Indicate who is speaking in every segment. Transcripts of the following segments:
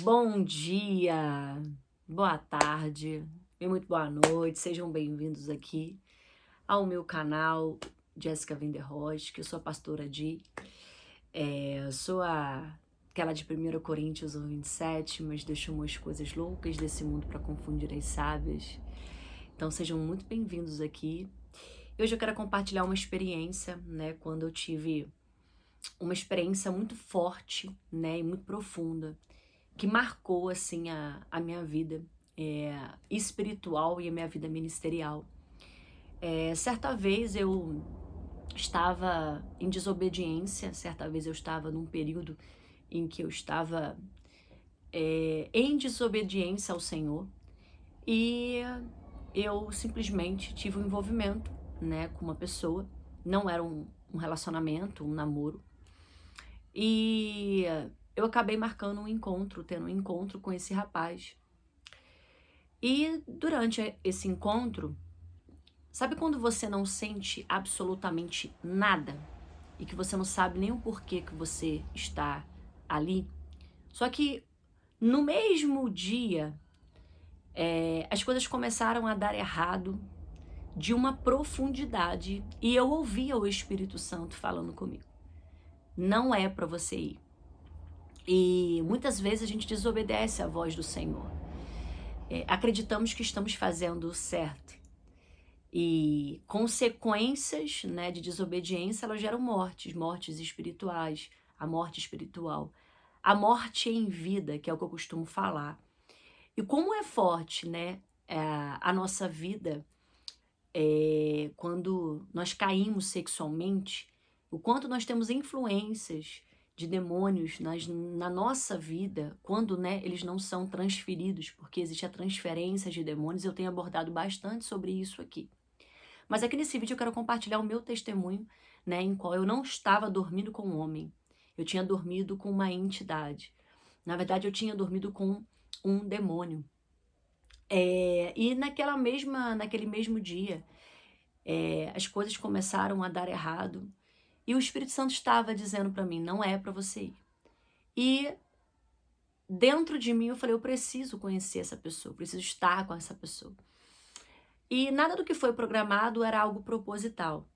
Speaker 1: Bom dia, boa tarde e muito boa noite. Sejam bem-vindos aqui ao meu canal Jéssica Venderroch, que eu sou a pastora Di. Sou aquela de 1 Coríntios 1:27, mas Deus chamou as coisas loucas desse mundo para confundir as sábias. Então sejam muito bem-vindos aqui. Hoje eu quero compartilhar uma experiência, né, quando eu tive uma experiência muito forte, né, e muito profunda, que marcou, assim, a minha vida espiritual e a minha vida ministerial. Certa vez eu estava em desobediência, certa vez eu estava num período em que eu estava em desobediência ao Senhor, e eu simplesmente tive um envolvimento, né, com uma pessoa. Não era um relacionamento, um namoro, e eu acabei marcando um encontro, tendo um encontro com esse rapaz. E durante esse encontro, sabe quando você não sente absolutamente nada e que você não sabe nem o porquê que você está ali? Só que no mesmo dia, as coisas começaram a dar errado de uma profundidade, e eu ouvia o Espírito Santo falando comigo: não é para você ir. E muitas vezes a gente desobedece à voz do Senhor. Acreditamos que estamos fazendo o certo. E consequências, né, de desobediência, elas geram mortes espirituais, a morte espiritual, a morte em vida, que é o que eu costumo falar. E como é forte, né, a nossa vida quando nós caímos sexualmente, o quanto nós temos influências de demônios na nossa vida, quando, né, eles não são transferidos, porque existe a transferência de demônios. Eu tenho abordado bastante sobre isso aqui. Mas aqui nesse vídeo eu quero compartilhar o meu testemunho, né, em qual eu não estava dormindo com um homem. Eu tinha dormido com uma entidade. Na verdade, eu tinha dormido com um demônio. E naquele mesmo dia, as coisas começaram a dar errado. E o Espírito Santo estava dizendo para mim: não é para você ir. E dentro de mim eu falei: eu preciso conhecer essa pessoa, eu preciso estar com essa pessoa. E nada do que foi programado era algo proposital.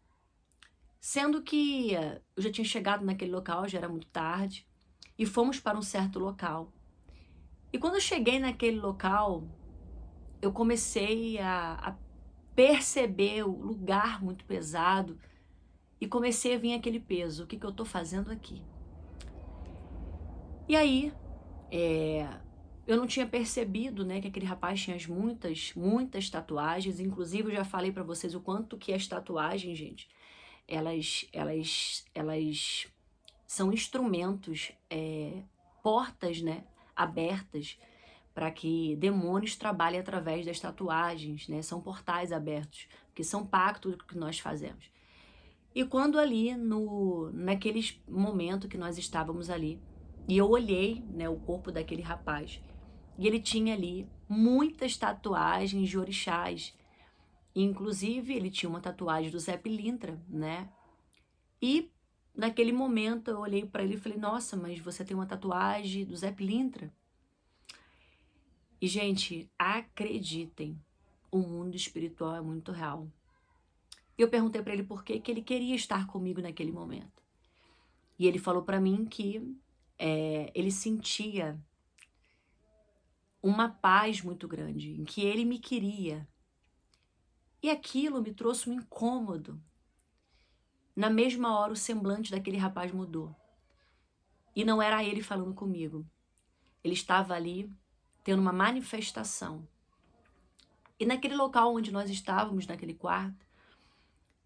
Speaker 1: Sendo que eu já tinha chegado naquele local, já era muito tarde, e fomos para um certo local. E quando eu cheguei naquele local, eu comecei a perceber o lugar muito pesado, e comecei a vir aquele peso: o que eu tô fazendo aqui? E aí, eu não tinha percebido, né, que aquele rapaz tinha muitas tatuagens. Inclusive, eu já falei pra vocês o quanto que as tatuagens, gente, elas são instrumentos, portas, né, abertas para que demônios trabalhem através das tatuagens, né? São portais abertos, porque são pactos que nós fazemos. E quando ali, naquele momento que nós estávamos ali, e eu olhei, né, o corpo daquele rapaz, e ele tinha ali muitas tatuagens de orixás. Inclusive, ele tinha uma tatuagem do Zé Pilintra, né? E naquele momento eu olhei para ele e falei: nossa, mas você tem uma tatuagem do Zé Pilintra? E, gente, acreditem, o mundo espiritual é muito real. Eu perguntei para ele por que ele queria estar comigo naquele momento. E ele falou para mim que ele sentia uma paz muito grande, em que ele me queria. E aquilo me trouxe um incômodo. Na mesma hora, o semblante daquele rapaz mudou. E não era ele falando comigo. Ele estava ali tendo uma manifestação. E naquele local onde nós estávamos, naquele quarto,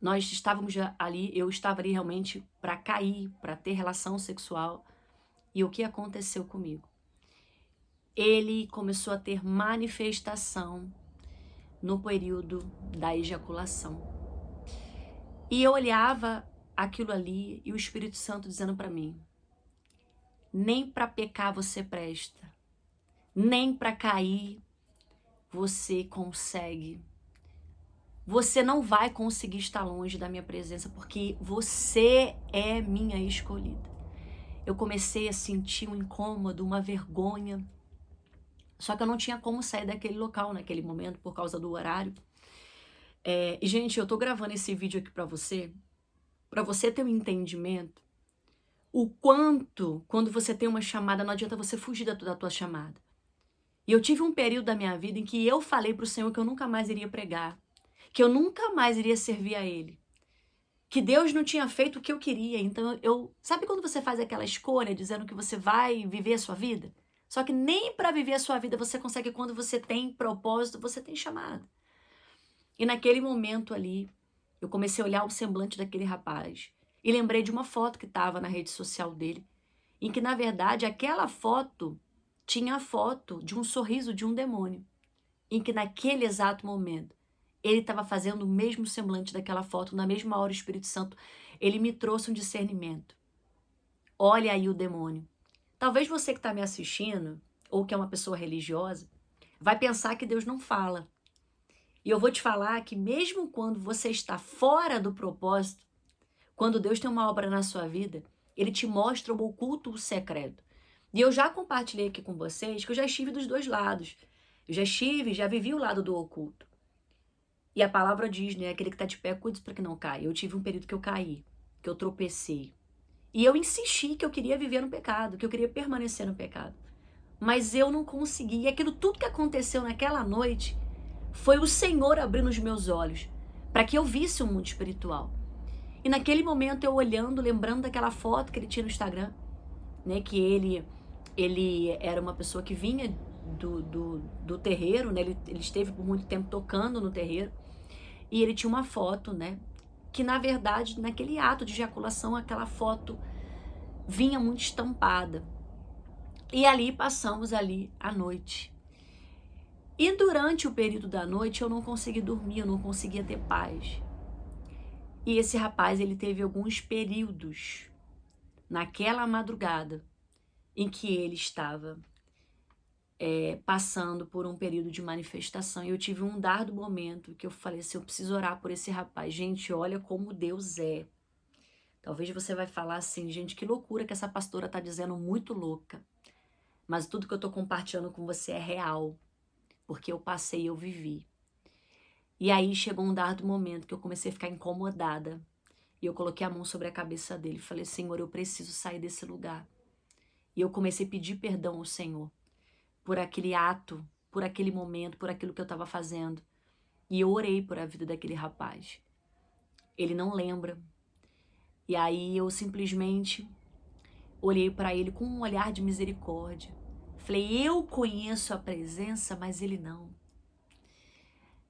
Speaker 1: nós estávamos ali, eu estava ali realmente para cair, para ter relação sexual. E o que aconteceu comigo? Ele começou a ter manifestação no período da ejaculação. E eu olhava aquilo ali e o Espírito Santo dizendo para mim: nem para pecar você presta, nem para cair você consegue. Você não vai conseguir estar longe da minha presença, porque você é minha escolhida. Eu comecei a sentir um incômodo, uma vergonha. Só que eu não tinha como sair daquele local naquele momento por causa do horário. E, gente, eu tô gravando esse vídeo aqui pra você ter um entendimento, o quanto, quando você tem uma chamada, não adianta você fugir da tua chamada. E eu tive um período da minha vida em que eu falei pro Senhor que eu nunca mais iria pregar, que eu nunca mais iria servir a Ele, que Deus não tinha feito o que eu queria. Então sabe quando você faz aquela escolha dizendo que você vai viver a sua vida? Só que nem para viver a sua vida você consegue. Quando você tem propósito, você tem chamada. E naquele momento ali, eu comecei a olhar o semblante daquele rapaz e lembrei de uma foto que estava na rede social dele, em que, na verdade, aquela foto tinha a foto de um sorriso de um demônio, em que naquele exato momento ele estava fazendo o mesmo semblante daquela foto. Na mesma hora, o Espírito Santo, ele me trouxe um discernimento. Olha aí o demônio. Talvez você que está me assistindo, ou que é uma pessoa religiosa, vai pensar que Deus não fala. E eu vou te falar que mesmo quando você está fora do propósito, quando Deus tem uma obra na sua vida, Ele te mostra o oculto, o secreto. E eu já compartilhei aqui com vocês que eu já estive dos dois lados. Eu já vivi o lado do oculto. E a palavra diz, né, aquele que está de pé, cuide para que não caia. Eu tive um período que eu caí, que eu tropecei. E eu insisti que eu queria viver no pecado, que eu queria permanecer no pecado. Mas eu não consegui. E aquilo tudo que aconteceu naquela noite foi o Senhor abrindo os meus olhos para que eu visse o mundo espiritual. E naquele momento eu olhando, lembrando daquela foto que ele tinha no Instagram, né, que ele era uma pessoa que vinha do terreiro, né, ele esteve por muito tempo tocando no terreiro, e ele tinha uma foto, né, que na verdade, naquele ato de ejaculação, aquela foto vinha muito estampada. E ali passamos ali a noite. E durante o período da noite eu não consegui dormir, eu não conseguia ter paz. E esse rapaz, ele teve alguns períodos naquela madrugada em que ele estava passando por um período de manifestação. E eu tive um dardo momento que eu falei assim, eu preciso orar por esse rapaz. Gente, olha como Deus é. Talvez você vai falar assim, gente, que loucura que essa pastora tá dizendo, muito louca. Mas tudo que eu tô compartilhando com você é real. Porque eu passei, eu vivi. E aí chegou um dado momento que eu comecei a ficar incomodada. E eu coloquei a mão sobre a cabeça dele. Falei, Senhor, eu preciso sair desse lugar. E eu comecei a pedir perdão ao Senhor por aquele ato, por aquele momento, por aquilo que eu estava fazendo. E eu orei por a vida daquele rapaz. Ele não lembra. E aí eu simplesmente olhei para ele com um olhar de misericórdia. Falei, eu conheço a presença, mas ele não.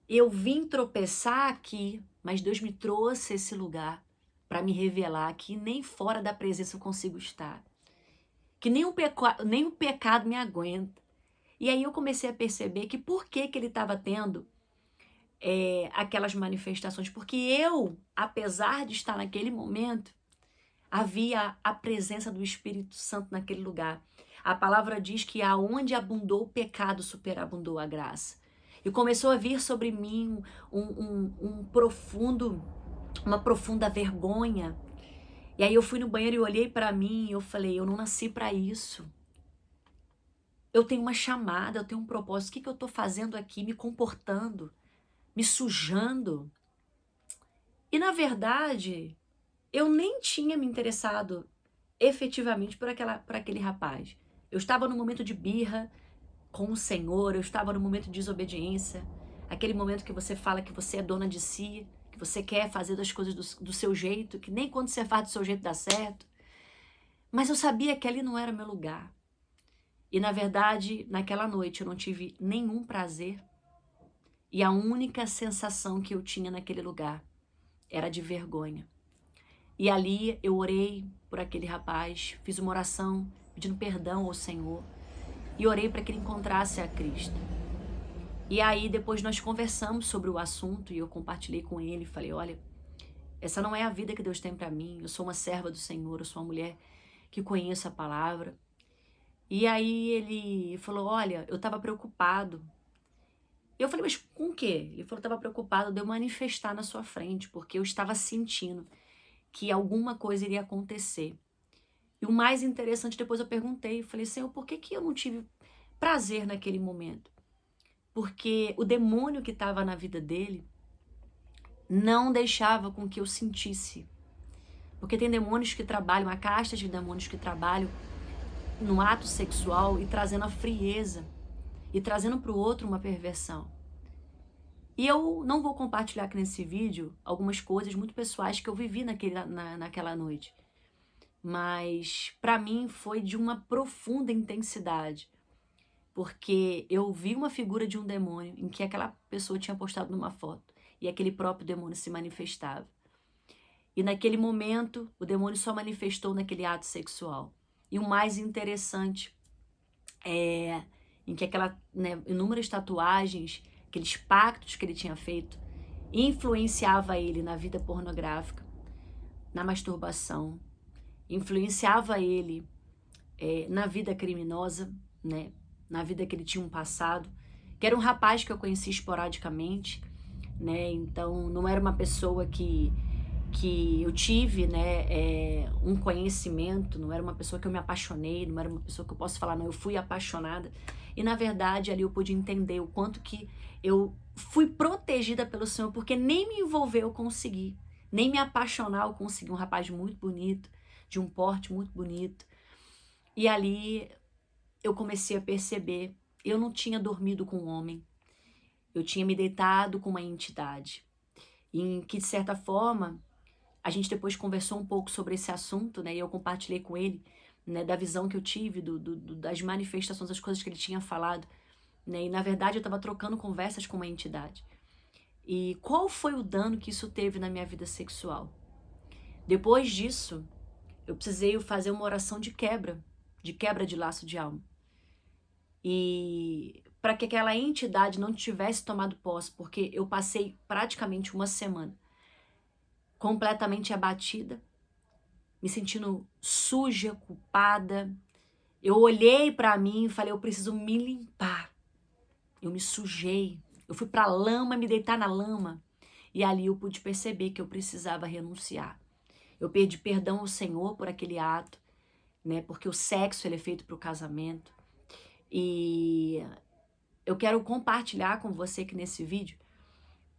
Speaker 1: Eu vim tropeçar aqui, mas Deus me trouxe esse lugar para me revelar que nem fora da presença eu consigo estar. Que nem o pecado me aguenta. E aí eu comecei a perceber que por que ele estava tendo aquelas manifestações. Porque eu, apesar de estar naquele momento, havia a presença do Espírito Santo naquele lugar. A palavra diz que aonde abundou o pecado, superabundou a graça. E começou a vir sobre mim uma profunda vergonha. E aí eu fui no banheiro e olhei para mim e eu falei, eu não nasci para isso. Eu tenho uma chamada, eu tenho um propósito. O que eu estou fazendo aqui? Me comportando, me sujando. E na verdade, eu nem tinha me interessado efetivamente por aquele rapaz. Eu estava no momento de birra com o Senhor, eu estava no momento de desobediência, aquele momento que você fala que você é dona de si, que você quer fazer das coisas do seu jeito, que nem quando você faz do seu jeito dá certo. Mas eu sabia que ali não era meu lugar. E na verdade, naquela noite eu não tive nenhum prazer. E a única sensação que eu tinha naquele lugar era de vergonha. E ali eu orei por aquele rapaz, fiz uma oração pedindo perdão ao Senhor e orei para que ele encontrasse a Cristo. E aí depois nós conversamos sobre o assunto e eu compartilhei com ele, falei, olha, essa não é a vida que Deus tem para mim, eu sou uma serva do Senhor, eu sou uma mulher que conheço a palavra. E aí ele falou, olha, eu estava preocupado. Eu falei, mas com o quê? Ele falou, estava preocupado de eu manifestar na sua frente, porque eu estava sentindo que alguma coisa iria acontecer. E o mais interessante, depois eu perguntei, falei, Senhor, por que eu não tive prazer naquele momento, porque o demônio que estava na vida dele não deixava com que eu sentisse. Porque tem demônios que trabalham, a casta de demônios que trabalham no ato sexual e trazendo a frieza e trazendo para o outro uma perversão. E eu não vou compartilhar aqui nesse vídeo algumas coisas muito pessoais que eu vivi naquela noite. Mas para mim foi de uma profunda intensidade. Porque eu vi uma figura de um demônio em que aquela pessoa tinha postado numa foto. E aquele próprio demônio se manifestava. E naquele momento, o demônio só manifestou naquele ato sexual. E o mais interessante é em que inúmeras tatuagens, aqueles pactos que ele tinha feito, influenciava ele na vida pornográfica, na masturbação, influenciava ele na vida criminosa, né? Na vida que ele tinha um passado, que era um rapaz que eu conheci esporadicamente, né? Então não era uma pessoa que eu tive, né, um conhecimento, não era uma pessoa que eu me apaixonei, não era uma pessoa que eu posso falar, não, eu fui apaixonada. E na verdade ali eu pude entender o quanto que eu fui protegida pelo Senhor, porque nem me envolver eu consegui, nem me apaixonar eu consegui. Um rapaz muito bonito, de um porte muito bonito. E ali eu comecei a perceber, eu não tinha dormido com um homem, eu tinha me deitado com uma entidade, em que de certa forma a gente depois conversou um pouco sobre esse assunto, né? E eu compartilhei com ele, né, da visão que eu tive, das manifestações, das coisas que ele tinha falado, né? E na verdade eu estava trocando conversas com uma entidade. E qual foi o dano que isso teve na minha vida sexual? Depois disso, eu precisei fazer uma oração de quebra de laço de alma. E para que aquela entidade não tivesse tomado posse, porque eu passei praticamente uma semana completamente abatida, me sentindo suja, culpada. Eu olhei para mim e falei, eu preciso me limpar. Eu me sujei, eu fui para a lama, me deitar na lama. E ali eu pude perceber que eu precisava renunciar. Eu pedi perdão ao Senhor por aquele ato, né? Porque o sexo ele é feito para o casamento. E eu quero compartilhar com você aqui nesse vídeo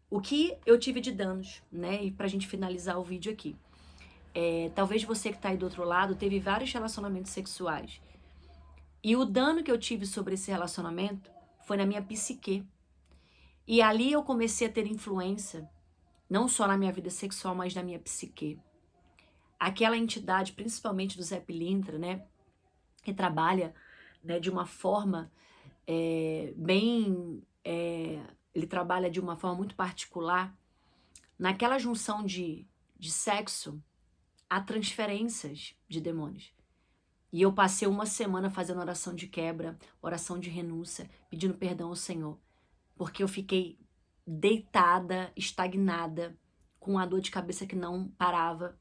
Speaker 1: o que eu tive de danos, né? E pra gente finalizar o vídeo aqui. Talvez você que tá aí do outro lado teve vários relacionamentos sexuais. E o dano que eu tive sobre esse relacionamento foi na minha psique. E ali eu comecei a ter influência, não só na minha vida sexual, mas na minha psique. Aquela entidade, principalmente do Zé Pilintra, né? Que trabalha, né, de uma forma ele trabalha de uma forma muito particular. Naquela junção de sexo, há transferências de demônios. E eu passei uma semana fazendo oração de quebra, oração de renúncia, pedindo perdão ao Senhor. Porque eu fiquei deitada, estagnada, com uma dor de cabeça que não parava.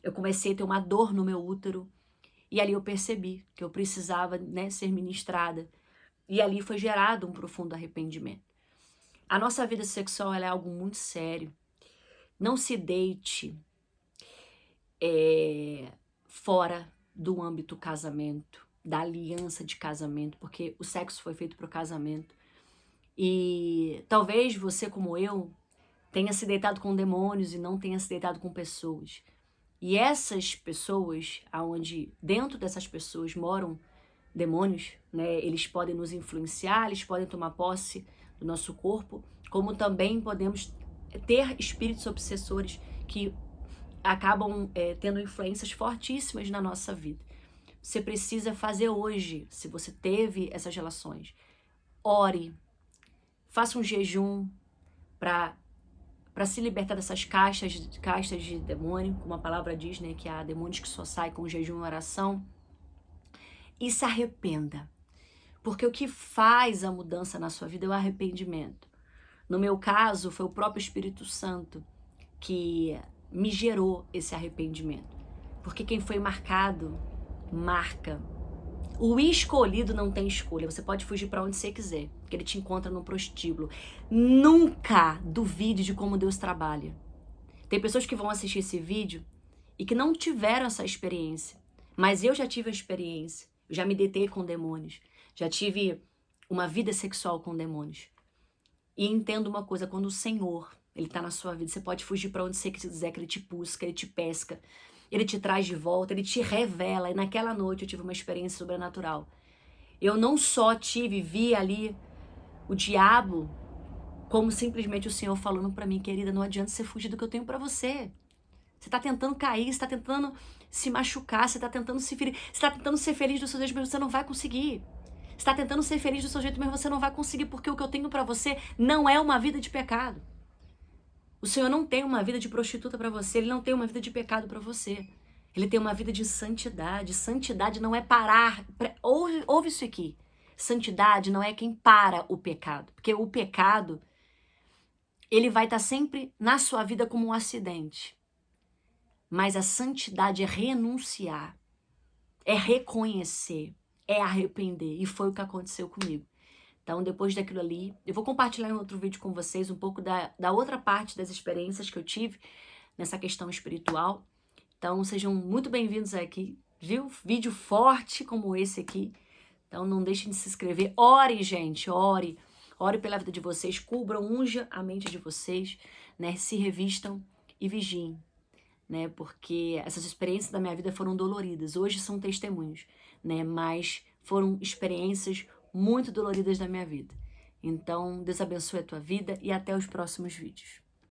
Speaker 1: Eu comecei a ter uma dor no meu útero. E ali eu percebi que eu precisava, né, ser ministrada. E ali foi gerado um profundo arrependimento. A nossa vida sexual ela é algo muito sério. Não se deite fora do âmbito casamento, da aliança de casamento, porque o sexo foi feito para o casamento. E talvez você, como eu, tenha se deitado com demônios e não tenha se deitado com pessoas. E essas pessoas, aonde dentro dessas pessoas moram demônios, né, eles podem nos influenciar, eles podem tomar posse do nosso corpo, como também podemos ter espíritos obsessores que acabam tendo influências fortíssimas na nossa vida. Você precisa fazer hoje, se você teve essas relações, ore, faça um jejum para se libertar dessas castas de demônio, como a palavra diz, né, que há demônios que só saem com jejum e oração. E se arrependa, porque o que faz a mudança na sua vida é o arrependimento. No meu caso, foi o próprio Espírito Santo que me gerou esse arrependimento. Porque quem foi marcado, marca. O escolhido não tem escolha. Você pode fugir para onde você quiser, que ele te encontra no prostíbulo. Nunca duvide de como Deus trabalha. Tem pessoas que vão assistir esse vídeo e que não tiveram essa experiência. Mas eu já tive a experiência. Eu já me deitei com demônios. Já tive uma vida sexual com demônios. E entendo uma coisa, quando o Senhor, Ele tá na sua vida, você pode fugir para onde você quiser, que Ele te busca, Ele te pesca, Ele te traz de volta, Ele te revela. E naquela noite eu tive uma experiência sobrenatural. Eu não só vi ali o diabo, como simplesmente o Senhor falando para mim, querida, não adianta você fugir do que eu tenho para você. Você tá tentando cair, você tá tentando se machucar, você tá tentando se ferir, você tá tentando ser feliz do seu jeito, mas você não vai conseguir. Você tá tentando ser feliz do seu jeito, mas você não vai conseguir, porque o que eu tenho para você não é uma vida de pecado. O Senhor não tem uma vida de prostituta para você, Ele não tem uma vida de pecado para você. Ele tem uma vida de santidade. Santidade não é parar. Ouve isso aqui. Santidade não é quem para o pecado. Porque o pecado, ele vai estar sempre na sua vida como um acidente. Mas a santidade é renunciar, é reconhecer, é arrepender. E foi o que aconteceu comigo. Então, depois daquilo ali, eu vou compartilhar em outro vídeo com vocês um pouco da outra parte das experiências que eu tive nessa questão espiritual. Então, sejam muito bem-vindos aqui, viu? Vídeo forte como esse aqui. Então, não deixem de se inscrever. Ore, gente, ore. Ore pela vida de vocês, cubram, unja a mente de vocês, né? Se revistam e vigiem, né? Porque essas experiências da minha vida foram doloridas. Hoje são testemunhos, né? Mas foram experiências muito doloridas da minha vida. Então, Deus abençoe a tua vida e até os próximos vídeos.